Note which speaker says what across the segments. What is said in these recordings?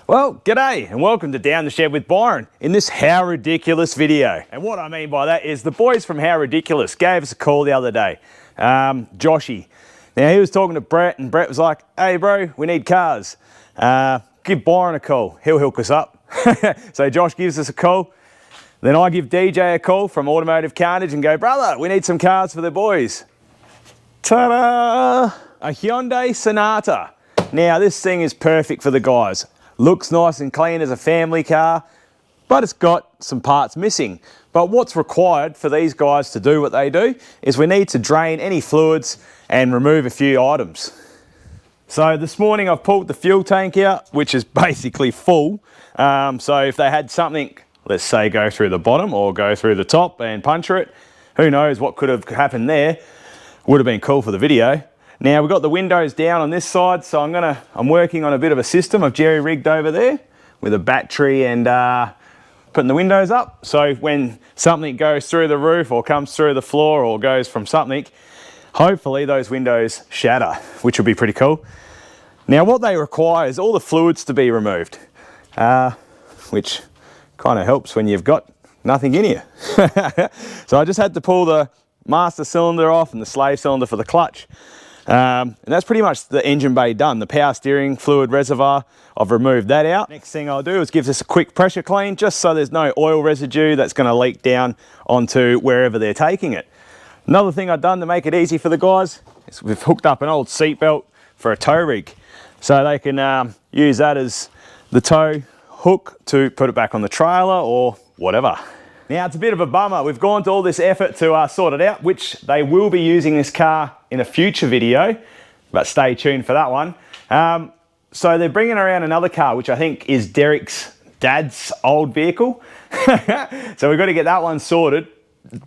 Speaker 1: Well, g'day and welcome to Down the Shed with Byron in this How Ridiculous video. And what I mean by that is the boys from How Ridiculous gave us a call the other day. Joshy. Now he was talking to Brett and Brett was like, hey bro, we need cars. Give Byron a call, he'll hook us up. So Josh gives us a call. Then I give DJ a call from Automotive Karnage and go, brother, we need some cars for the boys. Ta-da! A Hyundai Sonata. Now this thing is perfect for the guys. Looks nice and clean as a family car, but it's got some parts missing. But what's required for these guys to do what they do is we need to drain any fluids and remove a few items. So this morning I've pulled the fuel tank out, which is basically full. So if they had something, let's say go through the bottom or go through the top and puncture it, who knows what could have happened there. Would have been cool for the video. Now we've got the windows down on this side, so I'm working on a bit of a system. I've jerry-rigged over there with a battery and putting the windows up. So when something goes through the roof or comes through the floor or goes from something, hopefully those windows shatter, which would be pretty cool. Now what they require is all the fluids to be removed, which kind of helps when you've got nothing in you. So I just had to pull the master cylinder off and the slave cylinder for the clutch. And that's pretty much the engine bay done. The power steering fluid reservoir, I've removed that out. Next thing I'll do is give this a quick pressure clean, just so there's no oil residue that's going to leak down onto wherever they're taking it. Another thing I've done to make it easy for the guys is we've hooked up an old seat belt for a tow rig. So they can use that as the tow hook to put it back on the trailer or whatever. Now it's a bit of a bummer. We've gone to all this effort to sort it out, which they will be using this car in a future video, but stay tuned for that one. So they're bringing around another car, which I think is Derek's dad's old vehicle. So we've got to get that one sorted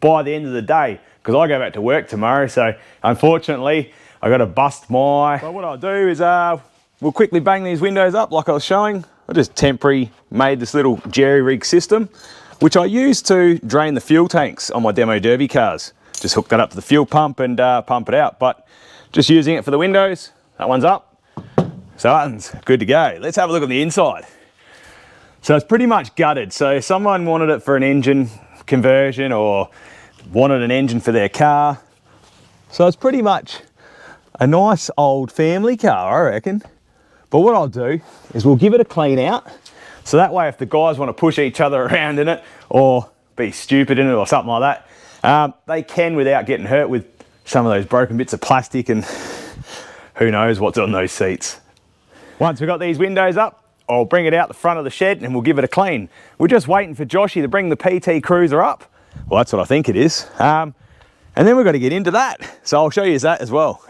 Speaker 1: by the end of the day, because I go back to work tomorrow. So unfortunately, I got to bust my... But what I'll do is we'll quickly bang these windows up like I was showing. I just temporarily made this little jerry-rig system, which I use to drain the fuel tanks on my demo derby cars. Just hook that up to the fuel pump and pump it out. But just using it for the windows, that one's up. So that one's good to go. Let's have a look at the inside. So it's pretty much gutted. So if someone wanted it for an engine conversion or wanted an engine for their car. So it's pretty much a nice old family car, I reckon. But what I'll do is we'll give it a clean out. So that way if the guys want to push each other around in it or be stupid in it or something like that, they can without getting hurt with some of those broken bits of plastic and who knows what's on those seats. Once we've got these windows up, I'll bring it out the front of the shed and we'll give it a clean. We're just waiting for Joshy to bring the PT Cruiser up. Well, that's what I think it is. And then we've got to get into that. So I'll show you that as well.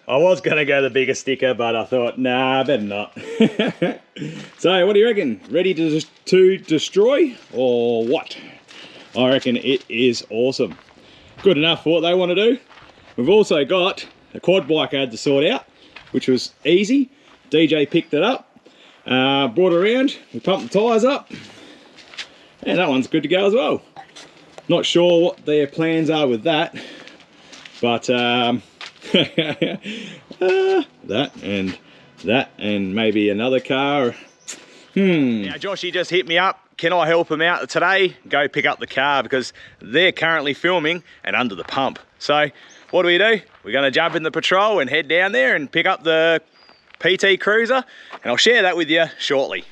Speaker 1: I was going to go the bigger sticker, but I thought, nah, better not. So, what do you reckon? Ready to destroy or what? I reckon it is awesome. Good enough for what they want to do. We've also got a quad bike I had to sort out, which was easy. DJ picked it up, brought it around, we pumped the tyres up, and that one's good to go as well. Not sure what their plans are with that, but that and maybe another car. Now Joshy just hit me up, can I help them out today? Go pick up the car because they're currently filming and under the pump. So what do? We're going to jump in the patrol and head down there and pick up the PT Cruiser, and I'll share that with you shortly.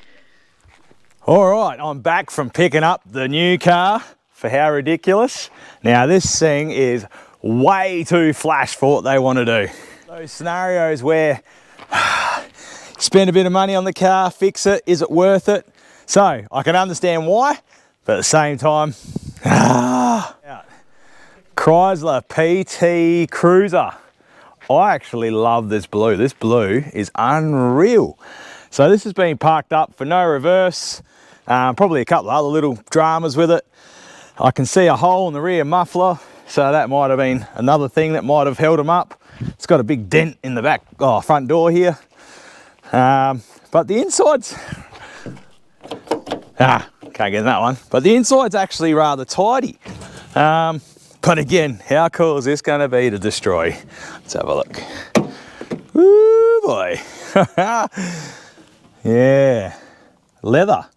Speaker 1: All right, I'm back from picking up the new car for How Ridiculous. Now this thing is way too flash for what they want to do. Those scenarios where spend a bit of money on the car, fix it, is it worth it? So I can understand why, but at the same time, Chrysler PT Cruiser. I actually love this blue. This blue is unreal. So this has been parked up for no reverse, probably a couple of other little dramas with it. I can see a hole in the rear muffler, so that might have been another thing that might have held them up. It's got a big dent in the back, front door here. But the inside's, can't get in that one. But the inside's actually rather tidy. But again, how cool is this going to be to destroy? Let's have a look. Woo boy. Yeah, leather.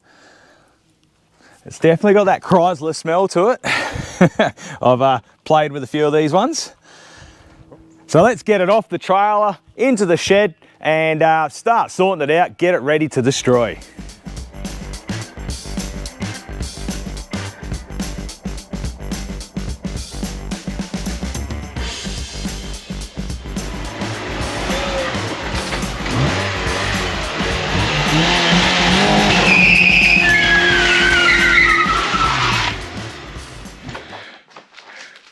Speaker 1: It's definitely got that Chrysler smell to it. I've played with a few of these ones. So let's get it off the trailer, into the shed, and start sorting it out, get it ready to destroy.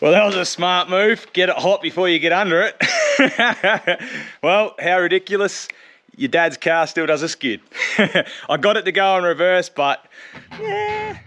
Speaker 1: Well, that was a smart move. Get it hot before you get under it. Well, How Ridiculous. Your dad's car still does a skid. I got it to go in reverse, but yeah.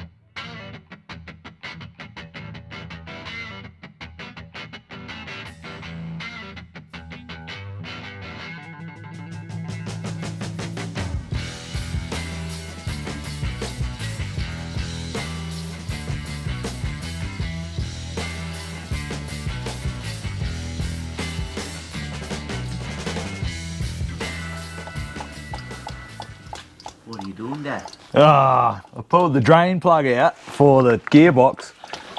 Speaker 2: What are you doing, Dad?
Speaker 1: I pulled the drain plug out for the gearbox,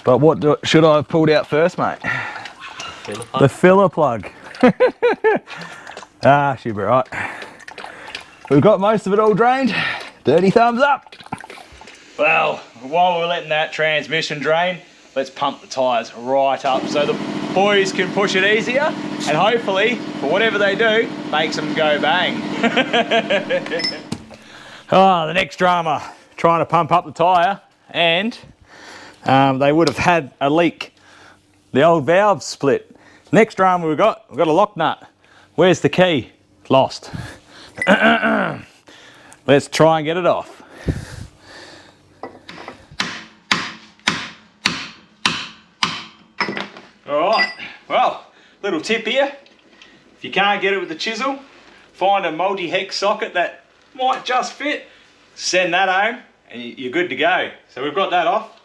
Speaker 1: but what should I have pulled out first, mate?
Speaker 2: Filler plug?
Speaker 1: The filler plug. She'll be right. We've got most of it all drained. Dirty thumbs up. Well, while we're letting that transmission drain, let's pump the tyres right up so the boys can push it easier, and hopefully, for whatever they do, makes them go bang. The next drama, trying to pump up the tyre, and they would have had a leak. The old valve split. Next drama we've got a lock nut. Where's the key? Lost. Let's try and get it off. All right, well, little tip here. If you can't get it with the chisel, find a multi-hex socket that might just fit, send that home, and you're good to go. So we've got that off.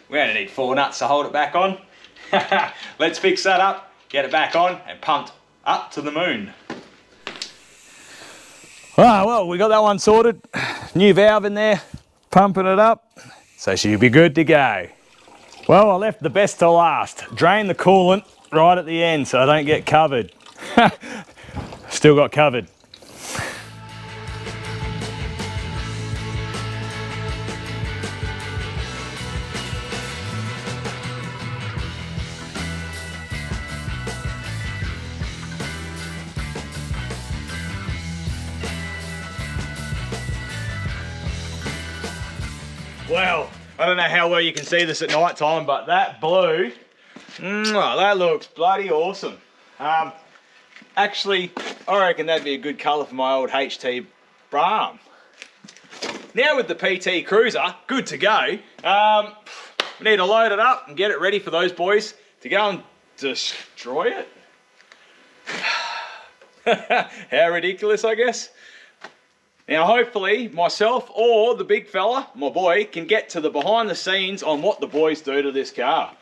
Speaker 1: We only need 4 nuts to hold it back on. Let's fix that up, get it back on, and pumped up to the moon. Well, we got that one sorted. New valve in there, pumping it up, so she'll be good to go. Well, I left the best to last. Drain the coolant right at the end so I don't get covered. Still got covered. Well, I don't know how well you can see this at night time, but that blue, that looks bloody awesome. Actually, I reckon that'd be a good colour for my old HT Brahm. Now with the PT Cruiser, good to go. We need to load it up and get it ready for those boys to go and destroy it. How ridiculous, I guess. Now hopefully myself or the big fella, my boy, can get to the behind the scenes on what the boys do to this car.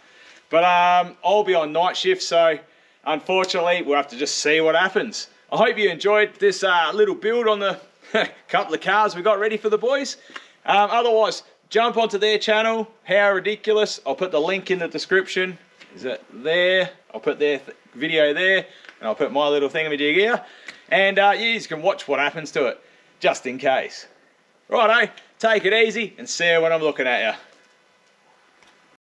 Speaker 1: But I'll be on night shift, so unfortunately we'll have to just see what happens. I hope you enjoyed this little build on the couple of cars we got ready for the boys. Otherwise, jump onto their channel, How Ridiculous. I'll put the link in the description. Is it there? I'll put their video there, and I'll put my little thingamajig here. And you can watch what happens to it, just in case. Righto, take it easy and see you when I'm looking at you.